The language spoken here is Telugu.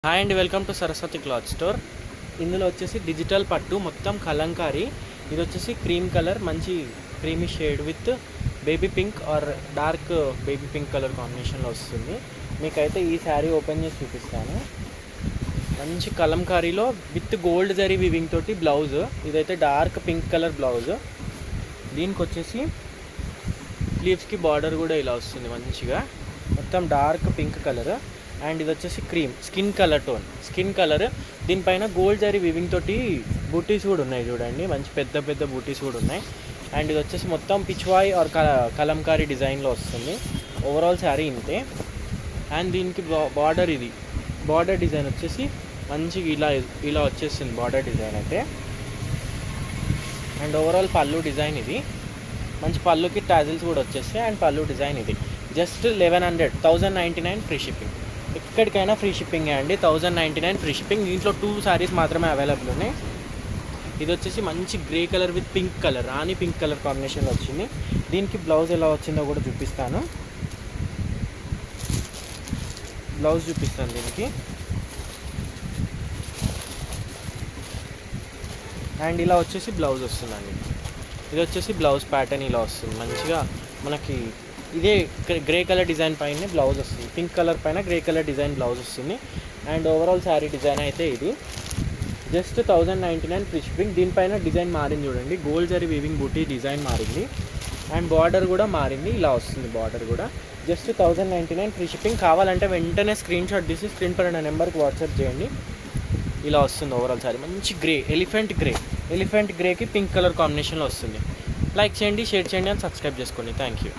హాయ్ అండి, welcome to Saraswati cloth store. ఇందులో వచ్చేసి డిజిటల్ పట్టు మొత్తం కలంకారీ. ఇది వచ్చేసి క్రీమ్ కలర్, మంచి creamy shade with baby pink or dark baby pink colour కాంబినేషన్లో వస్తుంది. మీకైతే ఈ శారీ ఓపెన్ చేసి చూపిస్తాను. మంచి కలంకారీలో విత్ గోల్డ్ జరీ వివింగ్ తోటి బ్లౌజ్. ఇదైతే డార్క్ పింక్ కలర్ బ్లౌజ్. దీనికి వచ్చేసి స్లీవ్స్కి బార్డర్ కూడా ఇలా వస్తుంది మంచిగా, మొత్తం డార్క్ పింక్ కలర్. అండ్ ఇది వచ్చేసి క్రీమ్ స్కిన్ కలర్. దీనిపైన గోల్డ్ జరీ వివింగ్ తోటి బూటీస్ కూడా ఉన్నాయి చూడండి, మంచి పెద్ద పెద్ద బూటీస్ కూడా ఉన్నాయి. అండ్ ఇది వచ్చేసి మొత్తం పిచ్వాయ్ ఆర్ కలంకారీ డిజైన్లో వస్తుంది. ఓవరాల్ శారీ ఇంతే. అండ్ దీనికి బార్డర్ డిజైన్ వచ్చేసి మంచిగా ఇలా వచ్చేస్తుంది బార్డర్ డిజైన్ అయితే. అండ్ ఓవరాల్ పళ్ళు డిజైన్ ఇది, మంచి పళ్ళుకి టాజిల్స్ కూడా వచ్చేస్తాయి. అండ్ పళ్ళు డిజైన్ ఇది జస్ట్ 1199 ఫ్రీ షిప్పింగ్. ఎక్కడికైనా ఫ్రీ షిప్పింగ్ అండి, 1099 ఫ్రీ షిప్పింగ్. దీంట్లో 2 సారీస్ మాత్రమే అవైలబుల్ ఉన్నాయి. ఇది వచ్చేసి మంచి grey colour with pink colour, Rani pink colour కాంబినేషన్లో వచ్చింది. దీనికి బ్లౌజ్ ఎలా వచ్చిందో కూడా చూపిస్తాను. దీనికి. అండ్ ఇలా వచ్చేసి బ్లౌజ్ వస్తుందండి. ఇది వచ్చేసి బ్లౌజ్ ప్యాటర్న్ ఇలా వస్తుంది మంచిగా. మనకి ఇదే గ్రే కలర్ డిజైన్ పైన బ్లౌజ్ వస్తుంది, పింక్ కలర్ పైన గ్రే కలర్ డిజైన్ బ్లౌజ్ వస్తుంది. అండ్ ఓవరాల్ శారీ డిజైన్ అయితే ఇది జస్ట్ 1099 ఫ్రీ షిప్పింగ్. దీనిపైన డిజైన్ మారింది చూడండి, గోల్డ్ జరీ వీవింగ్ బూటీ డిజైన్ మారింది. అండ్ బార్డర్ కూడా మారింది, ఇలా వస్తుంది బార్డర్ కూడా. Just 1099 free shipping. కావాలంటే వెంటనే స్క్రీన్ షాట్ తీసి స్క్రీన్ పైన నెంబర్కి వాట్సాప్ చేయండి. ఇలా వస్తుంది ఓవరాల్ శారీ. మంచి గ్రే, ఎలిఫెంట్ గ్రేకి పింక్ కలర్ కాంబినేషన్లో వస్తుంది. లైక్ చేయండి, షేర్ చేయండి అండ్ సబ్స్క్రైబ్ చేసుకోండి. Thank you.